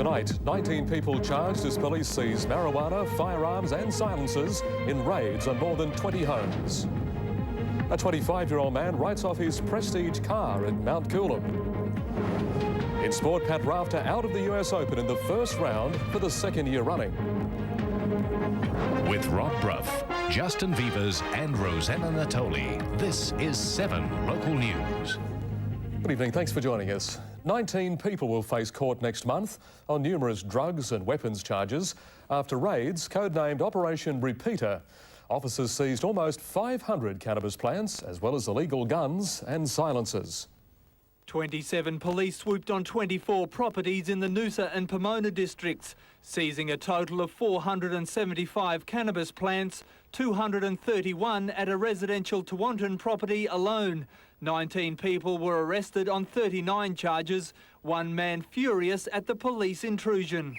Tonight, 19 people charged as police seize marijuana, firearms and silencers in raids on more than 20 homes. A 25-year-old man writes off his prestige car at Mount Coolum. In sport, Pat Rafter out of the US Open in the first round for the second year running. With Brough, Justin Veevers and Rosanna Natoli, this is 7 Local News. Good evening, thanks for joining us. 19 people will face court next month on numerous drugs and weapons charges after raids codenamed Operation Repeater. Officers seized almost 500 cannabis plants as well as illegal guns and silencers. 27 police swooped on 24 properties in the Noosa and Pomona districts, seizing a total of 475 cannabis plants, 231 at a residential Tewantin property alone. 19 people were arrested on 39 charges, one man furious at the police intrusion.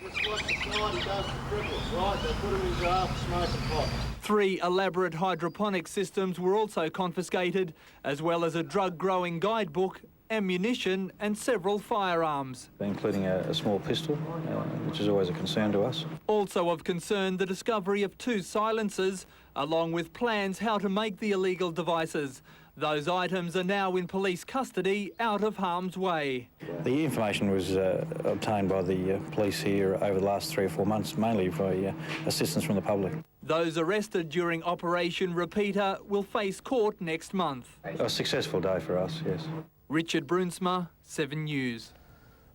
3 elaborate hydroponic systems were also confiscated, as well as a drug-growing guidebook, ammunition and several firearms. Including a small pistol, which is always a concern to us. Also of concern, the discovery of 2 silencers, along with plans how to make the illegal devices. Those items are now in police custody, out of harm's way. The information was obtained by the police here over the last 3 or 4 months, mainly by assistance from the public. Those arrested during Operation Repeater will face court next month. A successful day for us, yes. Richard Brunsma, 7 News.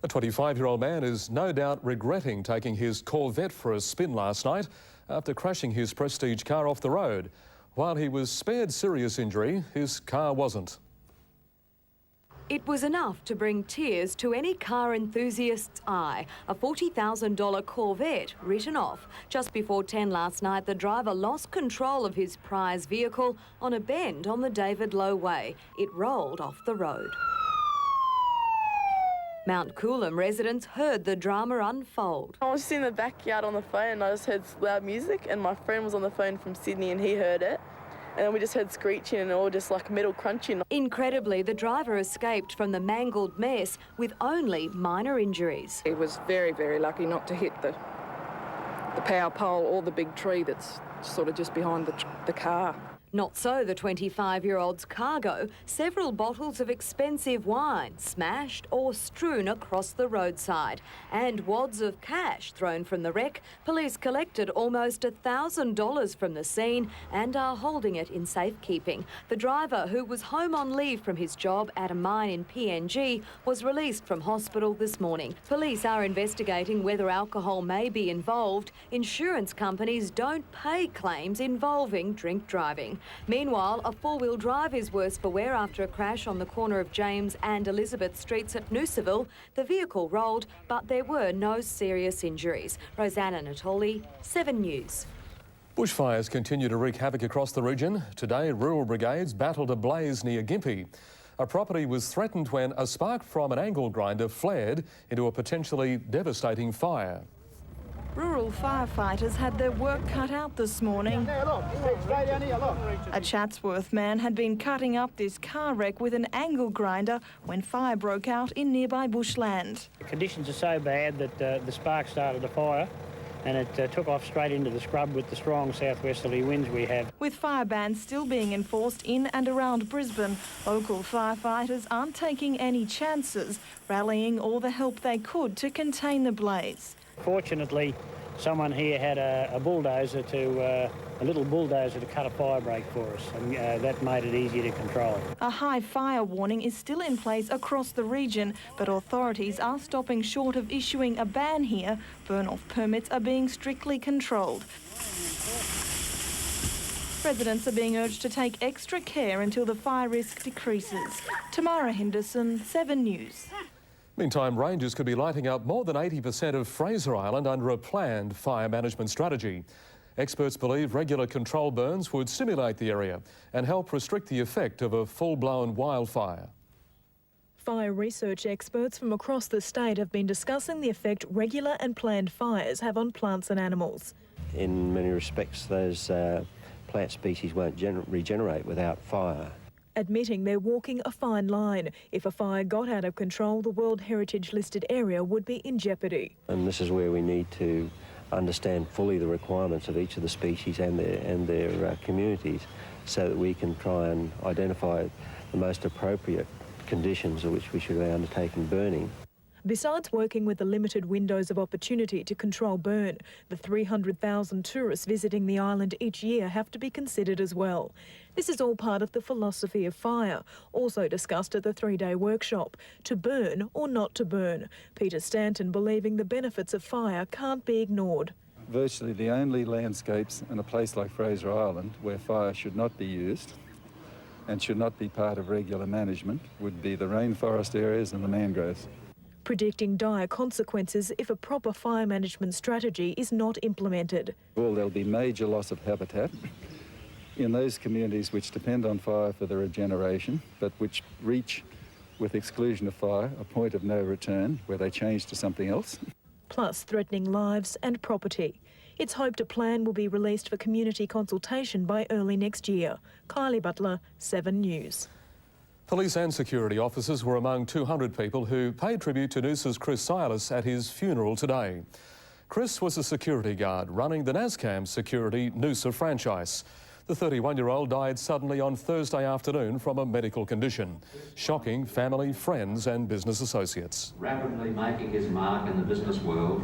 A 25-year-old man is no doubt regretting taking his Corvette for a spin last night after crashing his prestige car off the road. While he was spared serious injury, his car wasn't. It was enough to bring tears to any car enthusiast's eye. A $40,000 Corvette written off. Just before 10 last night, the driver lost control of his prize vehicle on a bend on the David Low Way. It rolled off the road. Mount Coolum residents heard the drama unfold. I was just in the backyard on the phone and I just heard loud music, and my friend was on the phone from Sydney and he heard it. And then we just heard screeching and all just like metal crunching. Incredibly, the driver escaped from the mangled mess with only minor injuries. He was very, very lucky not to hit the power pole or the big tree that's sort of just behind the car. Not so the 25-year-old's cargo. Several bottles of expensive wine smashed or strewn across the roadside. And wads of cash thrown from the wreck. Police collected almost $1,000 from the scene and are holding it in safekeeping. The driver, who was home on leave from his job at a mine in PNG, was released from hospital this morning. Police are investigating whether alcohol may be involved. Insurance companies don't pay claims involving drink driving. Meanwhile, a 4-wheel drive is worse for wear after a crash on the corner of James and Elizabeth Streets at Noosaville. The vehicle rolled, but there were no serious injuries. Rosanna Natoli, 7 News. Bushfires continue to wreak havoc across the region. Today, rural brigades battled a blaze near Gympie. A property was threatened when a spark from an angle grinder flared into a potentially devastating fire. Rural firefighters had their work cut out this morning. A Chatsworth man had been cutting up this car wreck with an angle grinder when fire broke out in nearby bushland. The conditions are so bad that the spark started a fire and it took off straight into the scrub with the strong southwesterly winds we have. With fire bans still being enforced in and around Brisbane, local firefighters aren't taking any chances, rallying all the help they could to contain the blaze. Fortunately, someone here had a bulldozer a little bulldozer to cut a fire break for us, and that made it easy to control. A high fire warning is still in place across the region, but authorities are stopping short of issuing a ban here. Burn-off permits are being strictly controlled. Residents are being urged to take extra care until the fire risk decreases. Tamara Henderson, 7 News. Meantime, rangers could be lighting up more than 80% of Fraser Island under a planned fire management strategy. Experts believe regular control burns would stimulate the area and help restrict the effect of a full-blown wildfire. Fire research experts from across the state have been discussing the effect regular and planned fires have on plants and animals. In many respects, those plant species won't regenerate without fire. admitting they're walking a fine line. If a fire got out of control, the World Heritage listed area would be in jeopardy. And this is where we need to understand fully the requirements of each of the species and their communities, so that we can try and identify the most appropriate conditions in which we should be undertaking burning. Besides working with the limited windows of opportunity to control burn, the 300,000 tourists visiting the island each year have to be considered as well. This is all part of the philosophy of fire, also discussed at the 3-day workshop, to burn or not to burn. Peter Stanton believing the benefits of fire can't be ignored. Virtually the only landscapes in a place like Fraser Island where fire should not be used and should not be part of regular management would be the rainforest areas and the mangroves. Predicting dire consequences if a proper fire management strategy is not implemented. Well, there'll be major loss of habitat in those communities which depend on fire for their regeneration, but which reach, with exclusion of fire, a point of no return where they change to something else. Plus threatening lives and property. It's hoped a plan will be released for community consultation by early next year. Kylie Butler, 7 News. Police and security officers were among 200 people who paid tribute to Noosa's Chris Silas at his funeral today. Chris was a security guard running the NASCAM Security Noosa franchise. The 31-year-old died suddenly on Thursday afternoon from a medical condition, shocking family, friends and business associates. Rapidly making his mark in the business world,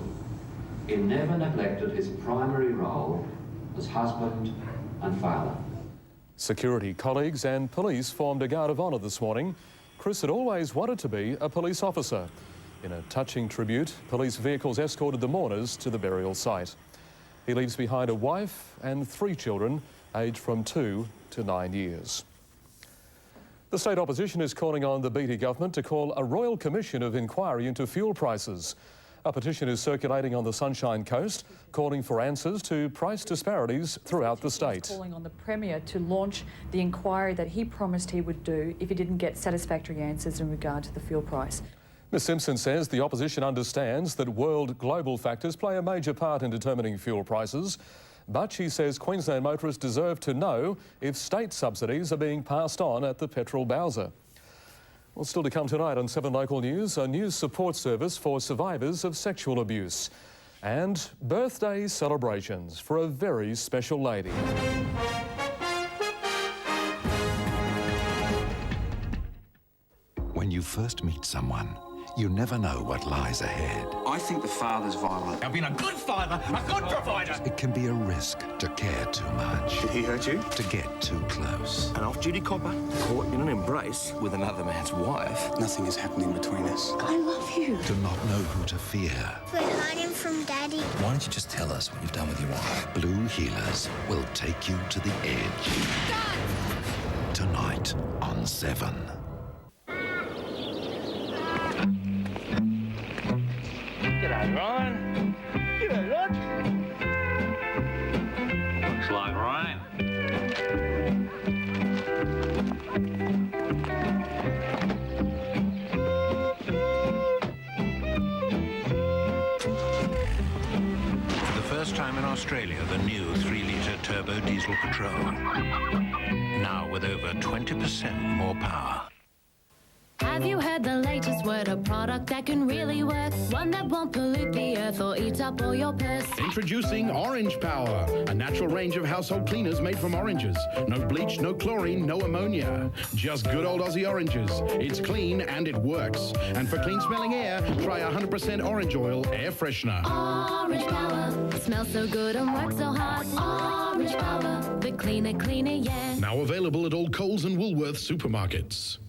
he never neglected his primary role as husband and father. Security colleagues and police formed a guard of honour this morning. Chris had always wanted to be a police officer. In a touching tribute, police vehicles escorted the mourners to the burial site. He leaves behind a wife and 3 children, aged from 2 to 9 years. The state opposition is calling on the Beattie government to call a royal commission of inquiry into fuel prices. A petition is circulating on the Sunshine Coast, calling for answers to price disparities throughout the state. Calling on the Premier to launch the inquiry that he promised he would do if he didn't get satisfactory answers in regard to the fuel price. Ms Simpson says the opposition understands that world global factors play a major part in determining fuel prices, but she says Queensland motorists deserve to know if state subsidies are being passed on at the petrol bowser. Well, still to come tonight on 7 Local News, a news support service for survivors of sexual abuse. And birthday celebrations for a very special lady. When you first meet someone, you never know what lies ahead. I think the father's violent. I've been a good father, a good provider. It can be a risk to care too much. Did he hurt you? To get too close. An off-duty copper caught in an embrace with another man's wife. Nothing is happening between us. I love you. To not know who to fear. We're hiding from Daddy. Why don't you just tell us what you've done with your wife? Blue Healers will take you to the edge. Dad! Tonight on 7. G'day, Ryan. G'day, Rod. Looks like rain. For the first time in Australia, the new 3-litre turbo diesel Patrol. Now with over 20% more power. Have you heard the latest word, a product that can really work? One that won't pollute the earth or eat up all your purse. Introducing Orange Power, a natural range of household cleaners made from oranges. No bleach, no chlorine, no ammonia. Just good old Aussie oranges. It's clean and it works. And for clean smelling air, try 100% orange oil air freshener. Orange Power, it smells so good and works so hard. Orange Power, the cleaner, yeah. Now available at all Coles and Woolworths supermarkets.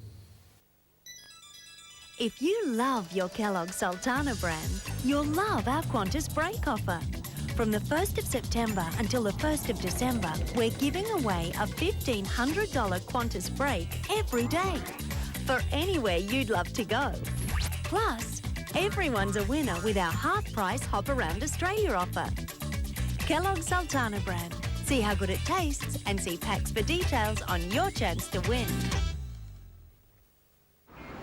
If you love your Kellogg's Sultana brand, you'll love our Qantas break offer. From the 1st of September until the 1st of December, we're giving away a $1,500 Qantas break every day for anywhere you'd love to go. Plus, everyone's a winner with our half-price Hop Around Australia offer. Kellogg's Sultana brand. See how good it tastes and see packs for details on your chance to win.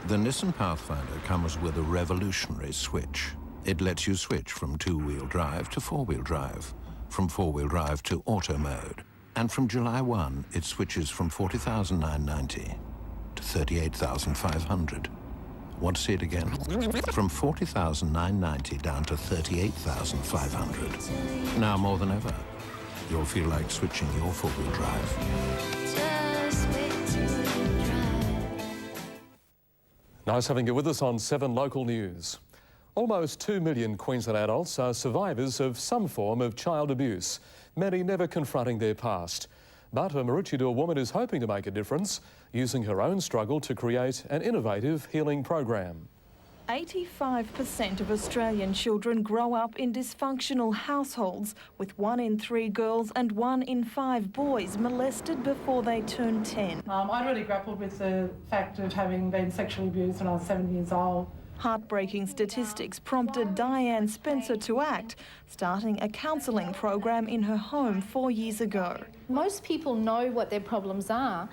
The Nissan Pathfinder comes with a revolutionary switch. It lets you switch from 2-wheel drive to 4-wheel drive, from 4-wheel drive to auto mode. And from July 1, it switches from $40,990 to 38,500. Want to see it again? From 40,990 down to 38,500. Now more than ever, you'll feel like switching your four-wheel drive. Nice having you with us on 7 Local News. Almost 2 million Queensland adults are survivors of some form of child abuse, many never confronting their past. But a Maroochydore woman is hoping to make a difference, using her own struggle to create an innovative healing program. 85% of Australian children grow up in dysfunctional households, with 1 in 3 girls and 1 in 5 boys molested before they turn 10. I really grappled with the fact of having been sexually abused when I was 7 years old. Heartbreaking statistics prompted Diane Spencer to act, starting a counselling program in her home 4 years ago. Most people know what their problems are.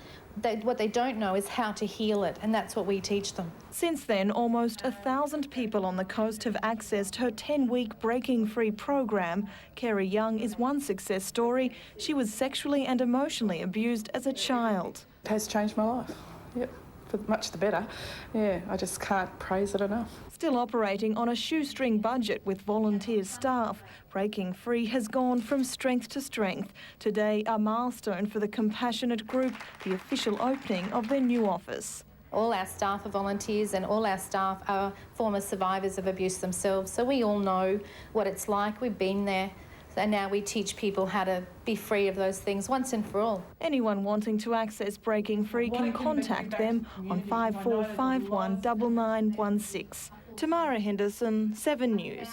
What they don't know is how to heal it, and that's what we teach them. Since then, almost 1,000 people on the coast have accessed her 10-week Breaking Free program. Kerry Young is one success story. She was sexually and emotionally abused as a child. It has changed my life, yep, for much the better. Yeah, I just can't praise it enough. Still operating on a shoestring budget with volunteer staff, Breaking Free has gone from strength to strength. Today, a milestone for the compassionate group, the official opening of their new office. All our staff are volunteers and all our staff are former survivors of abuse themselves, so we all know what it's like. We've been there. And now we teach people how to be free of those things once and for all. Anyone wanting to access Breaking Free can contact them on 5451 9916. Tamara Henderson, 7 News.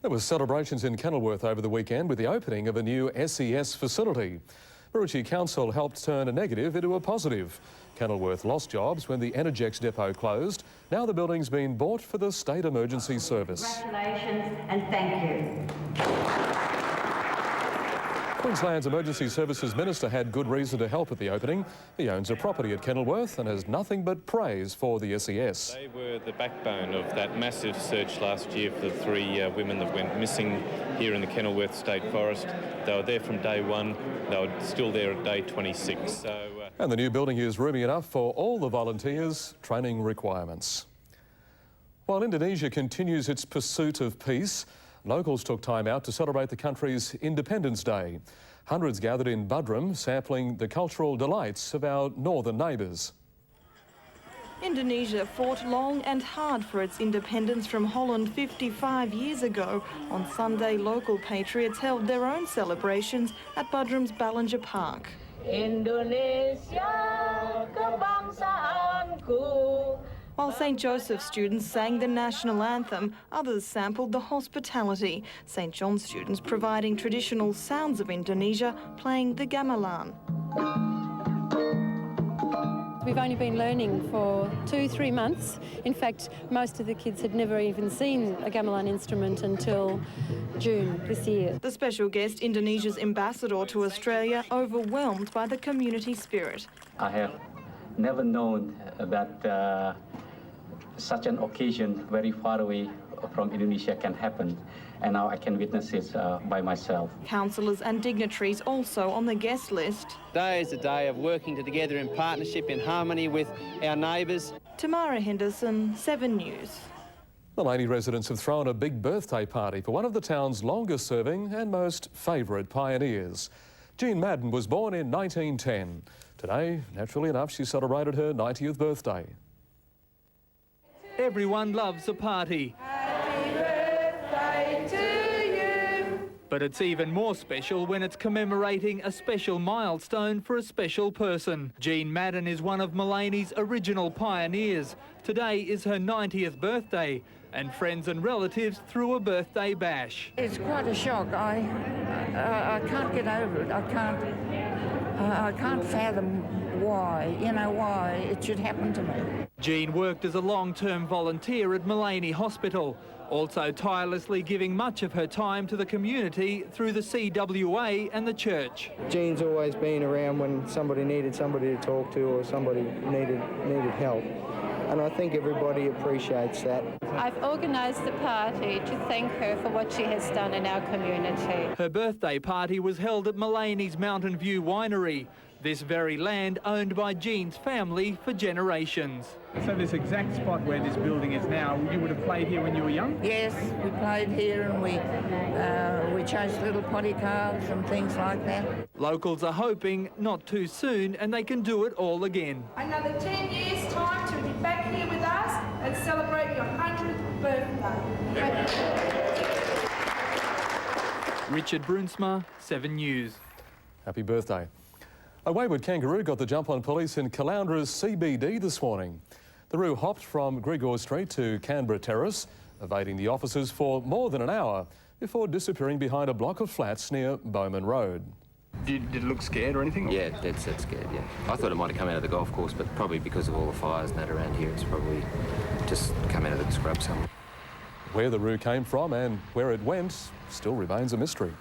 There were celebrations in Kenilworth over the weekend with the opening of a new SES facility. Maroochydore Council helped turn a negative into a positive. Kenilworth lost jobs when the Energex depot closed. Now the building's been bought for the State Emergency Service. Congratulations and thank you. Queensland's Emergency Services Minister had good reason to help at the opening. He owns a property at Kenilworth and has nothing but praise for the SES. They were the backbone of that massive search last year for the 3 women that went missing here in the Kenilworth State Forest. They were there from day 1. They were still there at day 26. And the new building is roomy enough for all the volunteers' training requirements. While Indonesia continues its pursuit of peace, locals took time out to celebrate the country's Independence Day. Hundreds gathered in Brough, sampling the cultural delights of our northern neighbours. Indonesia fought long and hard for its independence from Holland 55 years ago. On Sunday, local patriots held their own celebrations at Brougham's Ballinger Park. Indonesia, kebangsaanku. While St Joseph students sang the national anthem, others sampled the hospitality. St John students providing traditional sounds of Indonesia, playing the gamelan. We've only been learning for 2-3 months. In fact, most of the kids had never even seen a gamelan instrument until June this year. The special guest, Indonesia's ambassador to Australia, overwhelmed by the community spirit. I have never known that such an occasion very far away from Indonesia can happen, and now I can witness it by myself. Councillors and dignitaries also on the guest list. Today is a day of working together in partnership, in harmony with our neighbours. Tamara Henderson, 7 News. Maleny residents have thrown a big birthday party for one of the town's longest-serving and most favourite pioneers. Jean Madden was born in 1910. Today, naturally enough, she celebrated her 90th birthday. Everyone loves a party. Happy birthday to you. But it's even more special when it's commemorating a special milestone for a special person. Jean Madden is one of Maleny's original pioneers. Today is her 90th birthday, and friends and relatives threw a birthday bash. It's quite a shock. I can't get over it. I can't fathom why it should happen to me. Jean worked as a long-term volunteer at Maleny Hospital, also tirelessly giving much of her time to the community through the CWA and the church. Jean's always been around when somebody needed somebody to talk to or somebody needed help. And I think everybody appreciates that. I've organised the party to thank her for what she has done in our community. Her birthday party was held at Maleny's Mountain View Winery. This very land owned by Jean's family for generations. So this exact spot where this building is now, you would have played here when you were young? Yes, we played here and we chased little potty cars and things like that. Locals are hoping not too soon and they can do it all again. Another 10 years' time to be back here with us and celebrate your 100th birthday. Richard Brunsma, 7 News. Happy birthday. A wayward kangaroo got the jump on police in Caloundra's CBD this morning. The roo hopped from Grigor Street to Canberra Terrace, evading the officers for more than an hour before disappearing behind a block of flats near Bowman Road. Did it look scared or anything? Yeah, dead set scared, yeah. I thought it might have come out of the golf course, but probably because of all the fires and that around here, it's probably just come out of the scrub somewhere. Where the roo came from and where it went still remains a mystery.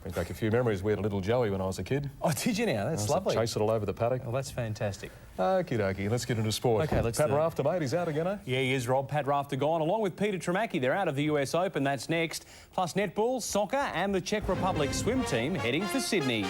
Brings back a few memories. We had a little Joey when I was a kid. Oh, did you now? That's lovely. Chase it all over the paddock. Oh, that's fantastic. Okie dokie, let's get into sport. Okay, let's Pat Rafter, mate, he's out again, eh? Yeah, he is, Rob. Pat Rafter gone, along with Peter Tremacki. They're out of the US Open, that's next. Plus netball, soccer and the Czech Republic swim team heading for Sydney.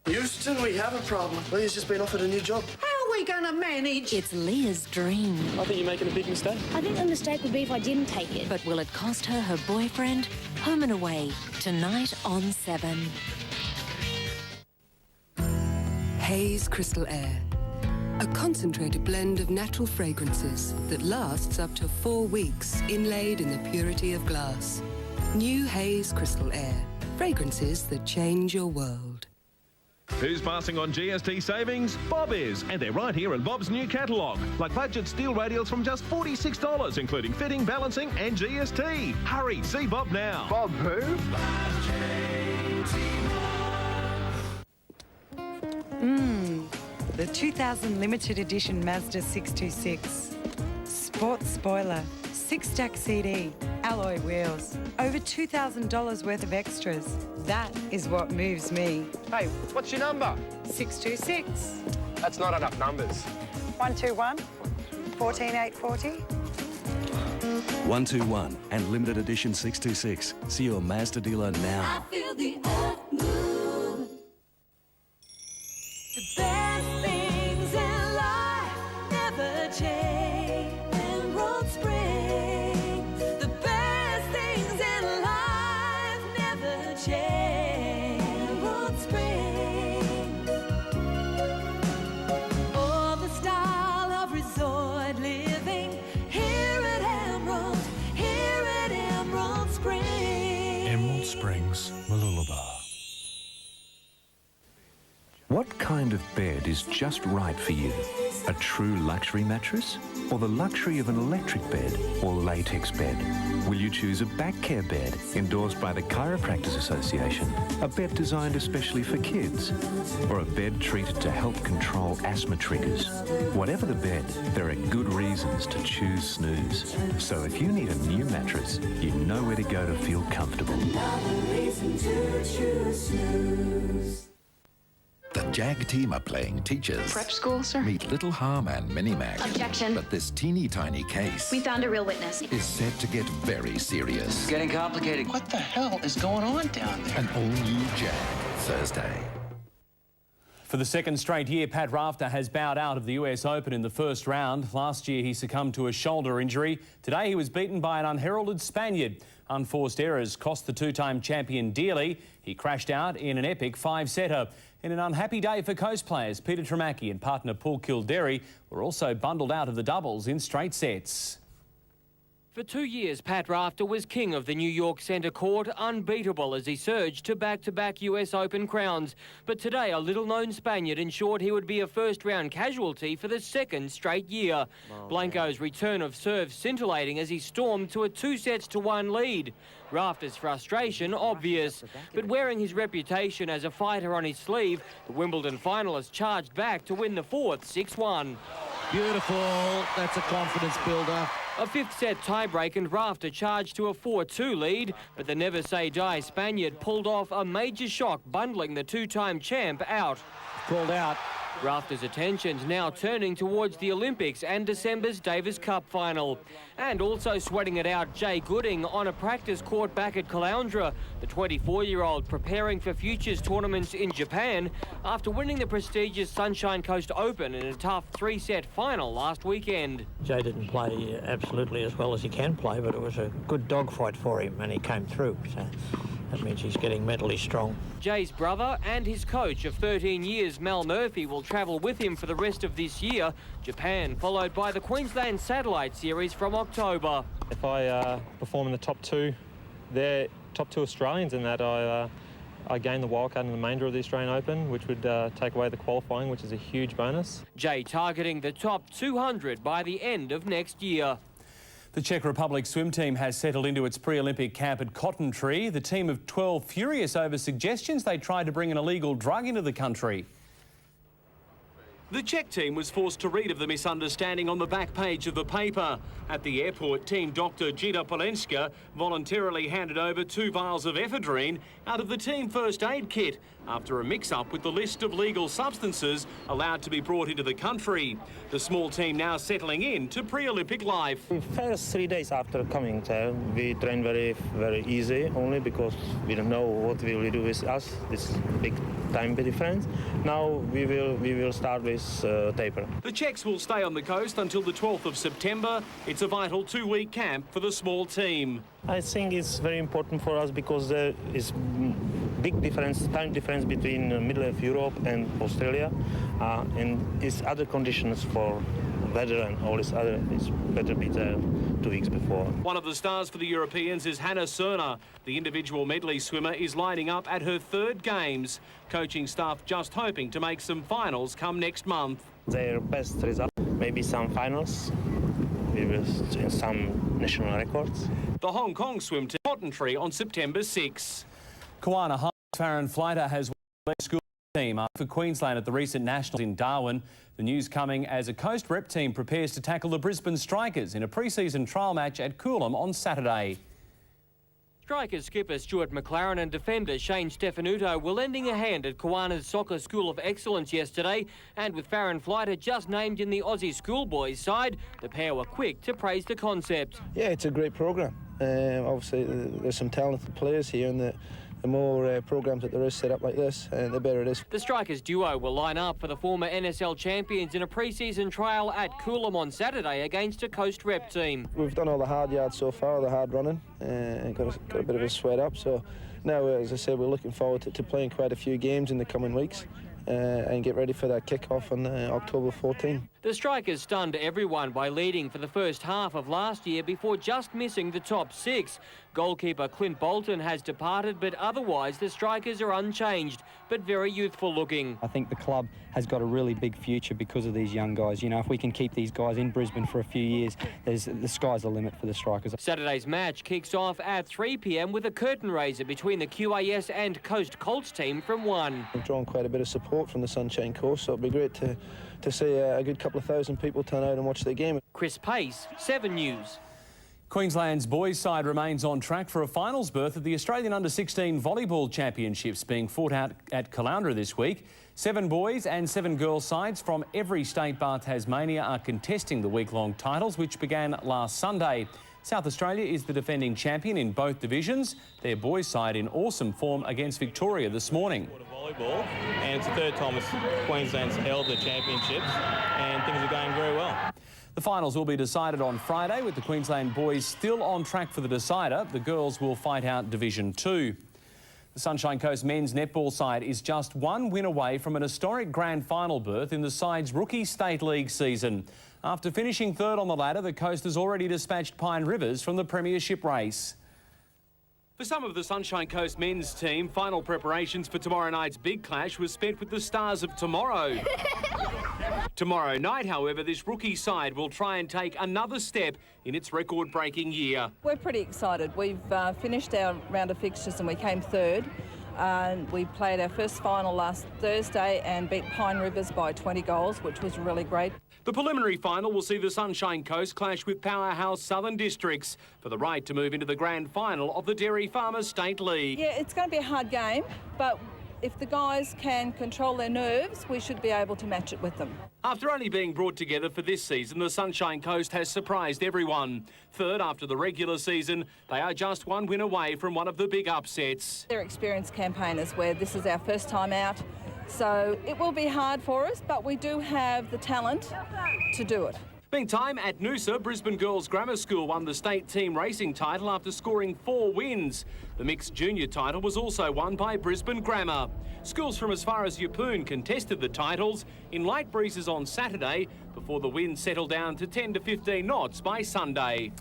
Houston, we have a problem. Leah's just been offered a new job. How are we going to manage? It's Leah's dream. I think you're making a big mistake. I think the mistake would be if I didn't take it. But will it cost her her boyfriend? Home and Away, tonight on 7. Haze Crystal Air. A concentrated blend of natural fragrances that lasts up to 4 weeks, inlaid in the purity of glass. New Haze Crystal Air. Fragrances that change your world. Who's passing on GST savings? Bob is, and they're right here in Bob's new catalogue. Like budget steel radials from just $46, including fitting, balancing and GST. Hurry, see Bob now. Bob who? The 2000 limited edition Mazda 626. Sports spoiler, 6-stack CD, alloy wheels, over $2,000 worth of extras. That is what moves me. Hey, what's your number? 626. That's not enough numbers. 121 14840. 121 and limited edition 626. See your Mazda dealer now. I feel the earth move. The best things in life never change. Emerald Spring. The best things in life never change. Emerald Spring. Oh, the style of resort living here at Emerald Spring. Emerald Springs, Mooloolaba. What kind of bed is just right for you? A true luxury mattress? Or the luxury of an electric bed or latex bed? Will you choose a back care bed endorsed by the Chiropractors Association? A bed designed especially for kids? Or a bed treated to help control asthma triggers? Whatever the bed, there are good reasons to choose Snooze. So if you need a new mattress, you know where to go to feel comfortable. Another reason to choose Snooze. The JAG team are playing teachers. Prep school, sir? Meet Little Harm and Mini-Mac. Objection. But this teeny tiny case We found a real witness. is set to get very serious. It's getting complicated. What the hell is going on down there? An all-new JAG, Thursday. For the second straight year, Pat Rafter has bowed out of the US Open in the first round. Last year, he succumbed to a shoulder injury. Today, he was beaten by an unheralded Spaniard. Unforced errors cost the two-time champion dearly. He crashed out in an epic 5-setter. In an unhappy day for Coast players, Peter Tremacki and partner Paul Kildare were also bundled out of the doubles in straight sets. For 2 years, Pat Rafter was king of the New York Centre Court, unbeatable as he surged to back-to-back US Open crowns. But today, a little-known Spaniard ensured he would be a first-round casualty for the second straight year. Blanco's return of serve scintillating as he stormed to a 2-1 lead. Rafter's frustration obvious, but wearing his reputation as a fighter on his sleeve, the Wimbledon finalist charged back to win the fourth 6-1. Beautiful. That's a confidence builder. A fifth-set tiebreak and Rafter charged to a 4-2 lead, but the never-say-die Spaniard pulled off a major shock, bundling the two-time champ out. Called out. Rafter's attention's now turning towards the Olympics and December's Davis Cup final. And also sweating it out, Jay Gooding on a practice court back at Caloundra, the 24-year-old preparing for futures tournaments in Japan after winning the prestigious Sunshine Coast Open in a tough 3-set final last weekend. Jay didn't play absolutely as well as he can play, but it was a good dogfight for him and he came through. So that means he's getting mentally strong. Jay's brother and his coach of 13 years, Mel Murphy, will travel with him for the rest of this year. Japan, followed by the Queensland Satellite Series from October. If I perform in the top two, they're top two Australians in that, I gain the wildcard in the main draw of the Australian Open, which would take away the qualifying, which is a huge bonus. Jay targeting the top 200 by the end of next year. The Czech Republic swim team has settled into its pre-Olympic camp at Cotton Tree. The team of 12 furious over suggestions they tried to bring an illegal drug into the country. The Czech team was forced to read of the misunderstanding on the back page of the paper. At the airport, team doctor Gita Polenska voluntarily handed over 2 vials of ephedrine out of the team first aid kit after a mix-up with the list of legal substances allowed to be brought into the country. The small team now settling in to pre-Olympic life. The first 3 days after coming there, we train very easy, only because we don't know what will we do with us. This big time difference. Now we will start with taper. The Czechs will stay on the coast until the 12th of September. It's a vital 2-week camp for the small team. I think it's very important for us because there is big time difference between the middle of Europe and Australia, and it's other conditions for weather and all this other. It's better be there 2 weeks before. One of the stars for the Europeans is Hannah Cerner. The individual medley swimmer is lining up at her 3rd Games. Coaching staff just hoping to make some finals come next month. Their best result, maybe some finals, maybe some national records. The Hong Kong swim team Cotton Tree on September 6. Kiwana High's Farron Fleiter has won the school team for Queensland at the recent Nationals in Darwin. The news coming as a Coast Rep team prepares to tackle the Brisbane Strikers in a pre-season trial match at Coolum on Saturday. Strikers skipper Stuart McLaren and defender Shane Stefanuto were lending a hand at Kiwana's Soccer School of Excellence yesterday, and with Farron Fleiter just named in the Aussie schoolboys side, the pair were quick to praise the concept. Yeah, it's a great program. Obviously, there's some talented players here, and the more programs that there is set up like this, the better it is. The Strikers duo will line up for the former NSL champions in a pre-season trial at Coolum on Saturday against a Coast Rep team. We've done all the hard yards so far, the hard running, and got a bit of a sweat up. So now, as I said, we're looking forward to playing quite a few games in the coming weeks. And get ready for that kick-off on October 14. The Strikers stunned everyone by leading for the first half of last year before just missing the top 6. Goalkeeper Clint Bolton has departed, but otherwise the Strikers are unchanged, but very youthful looking. I think the club has got a really big future because of these young guys. You know, if we can keep these guys in Brisbane for a few years, the sky's the limit for the Strikers. Saturday's match kicks off at 3 p.m. with a curtain raiser between the QAS and Coast Colts team from 1. We've drawn quite a bit of support from the Sunshine Coast, so it'll be great to see a good couple of thousand people turn out and watch the game. Chris Pace, 7 News. Queensland's boys side remains on track for a finals berth at the Australian Under-16 Volleyball Championships being fought out at Caloundra this week. 7 boys and 7 girls sides from every state bar Tasmania are contesting the week-long titles, which began last Sunday. South Australia is the defending champion in both divisions. Their boys side in awesome form against Victoria this morning. Volleyball, and it's the 3rd time Queensland's held the championships, and things are going very well. The finals will be decided on Friday, with the Queensland boys still on track for the decider. The girls will fight out Division 2. The Sunshine Coast men's netball side is just 1 win away from an historic grand final berth in the side's rookie state league season. After finishing 3rd on the ladder, the Coast has already dispatched Pine Rivers from the premiership race. For some of the Sunshine Coast men's team, final preparations for tomorrow night's big clash was spent with the stars of tomorrow. Tomorrow night, however, this rookie side will try and take another step in its record-breaking year. We're pretty excited. We've finished our round of fixtures and we came 3rd. We played our first final last Thursday and beat Pine Rivers by 20 goals, which was really great. The preliminary final will see the Sunshine Coast clash with powerhouse Southern Districts for the right to move into the grand final of the Dairy Farmers State League. Yeah, it's going to be a hard game, but if the guys can control their nerves, we should be able to match it with them. After only being brought together for this season, the Sunshine Coast has surprised everyone. Third after the regular season, they are just one win away from one of the big upsets. They're experienced campaigners where this is our first time out, so it will be hard for us, but we do have the talent to do it. Meantime, at Noosa, Brisbane Girls Grammar School won the state team racing title after scoring 4 wins. The mixed junior title was also won by Brisbane Grammar. Schools from as far as Yeppoon contested the titles in light breezes on Saturday before the wind settled down to 10 to 15 knots by Sunday.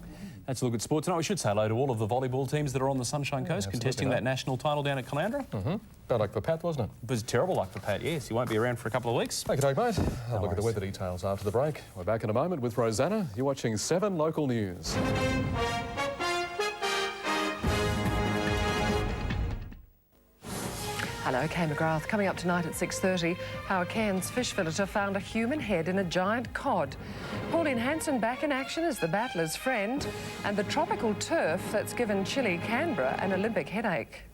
That's a look at sport tonight. We should say hello to all of the volleyball teams that are on the Sunshine Coast contesting that national title down at Caloundra. Bad luck for Pat, wasn't it? It was terrible luck for Pat, yes. He won't be around for a couple of weeks. Take it, mate. I'll look at the weather details after the break. We're back in a moment with Rosanna. You're watching 7 Local News. Hello, Kay McGrath. Coming up tonight at 6:30, how a Cairns fish villager found a human head in a giant cod. Pauline Hanson back in action as the battler's friend, and the tropical turf that's given chilly Canberra an Olympic headache.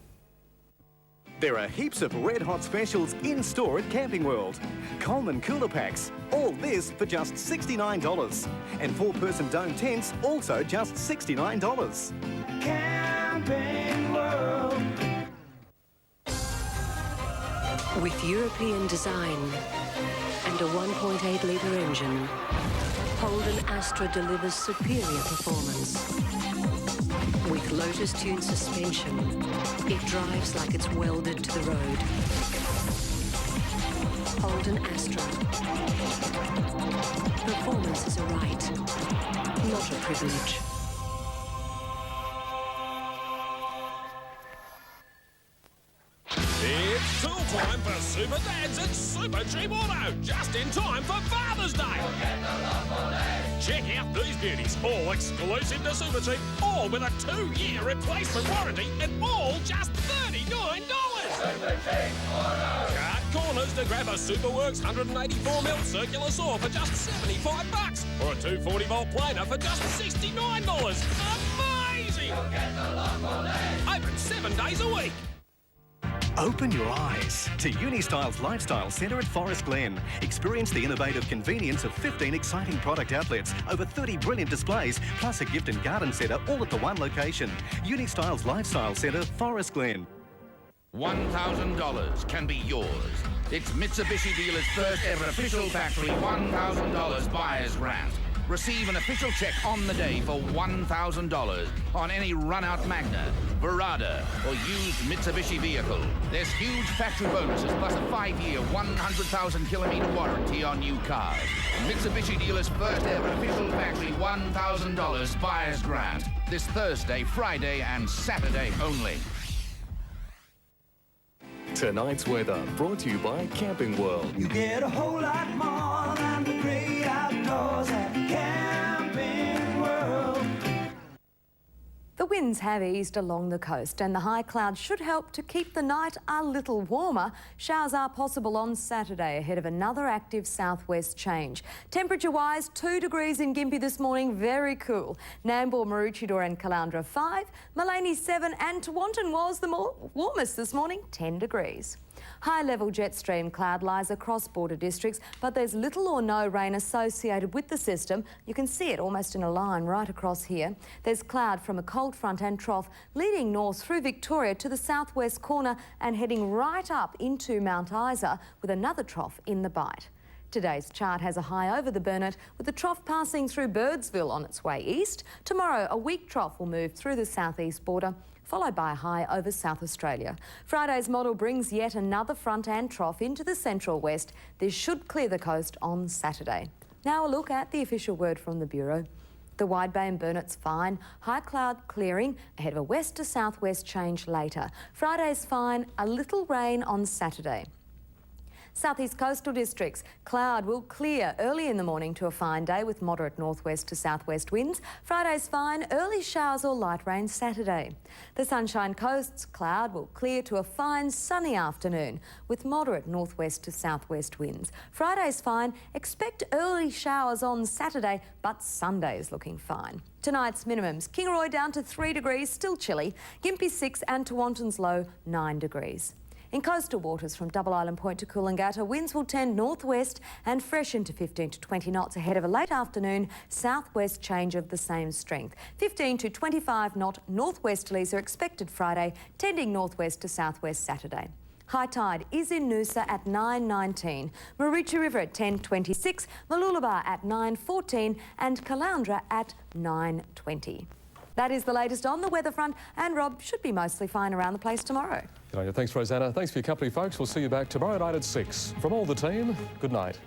There are heaps of red-hot specials in store at Camping World. Coleman cooler packs, all this for just $69. And 4-person dome tents, also just $69. Camping World. With European design and a 1.8 litre engine, Holden Astra delivers superior performance. With Lotus Tune suspension, it drives like it's welded to the road. Holden Astra. Performance is a right, not a privilege. It's tool time for Super Dads at Super Cheap Auto, just in time for Father's Day. Check out these beauties, all exclusive to Super Cheap, all with a 2-year replacement warranty, and all just $39. Super Cheap Auto. Cut corners to grab a Superworks 184mm circular saw for just $75, or a 240-volt planer for just $69. Amazing! Open 7 days a week. Open your eyes to Unistyle's Lifestyle Centre at Forest Glen. Experience the innovative convenience of 15 exciting product outlets, over 30 brilliant displays, plus a gift and garden centre all at the one location. Unistyle's Lifestyle Centre, Forest Glen. $1,000 can be yours. It's Mitsubishi dealers' first ever official factory $1,000 buyer's grant. Receive an official check on the day for $1,000 on any run-out Magna, Verada, or used Mitsubishi vehicle. There's huge factory bonuses plus a 5-year, 100,000-kilometre warranty on new cars. Mitsubishi dealers' first ever official factory $1,000 buyer's grant. This Thursday, Friday, and Saturday only. Tonight's weather brought to you by Camping World. You get a whole lot more than the great outdoors at Camping World. The winds have eased along the coast and the high clouds should help to keep the night a little warmer. Showers are possible on Saturday ahead of another active southwest change. Temperature-wise, 2 degrees in Gympie this morning, very cool. Nambour, Maroochydore and Caloundra 5, Maleny 7 and Tewantin was the warmest this morning, 10 degrees. High-level jet stream cloud lies across border districts, but there's little or no rain associated with the system. You can see it almost in a line right across here. There's cloud from a cold front and trough leading north through Victoria to the southwest corner and heading right up into Mount Isa with another trough in the Bight. Today's chart has a high over the Burnett with the trough passing through Birdsville on its way east. Tomorrow, a weak trough will move through the southeast border, followed by a high over South Australia. Friday's model brings yet another front and trough into the central west. This should clear the coast on Saturday. Now a look at the official word from the Bureau. The Wide Bay and Burnett's fine, high cloud clearing ahead of a west to southwest change later. Friday's fine, a little rain on Saturday. Southeast coastal districts, cloud will clear early in the morning to a fine day with moderate northwest to southwest winds. Friday's fine, early showers or light rain Saturday. The Sunshine Coast's cloud will clear to a fine sunny afternoon with moderate northwest to southwest winds. Friday's fine, expect early showers on Saturday, but Sunday's looking fine. Tonight's minimums, Kingaroy down to 3 degrees, still chilly. Gympie 6 and Tewantin's low 9 degrees. In coastal waters from Double Island Point to Coolangatta, winds will tend northwest and freshen to 15 to 20 knots ahead of a late afternoon southwest change of the same strength. 15 to 25 knot northwesterlies are expected Friday, tending northwest to southwest Saturday. High tide is in Noosa at 9:19, Mareecha River at 10:26, Mooloolaba at 9:14 and Caloundra at 9:20. That is the latest on the weather front, and Rob should be mostly fine around the place tomorrow. Thanks, Rosanna. Thanks for your company, folks. We'll see you back tomorrow night at 6. From all the team, good night.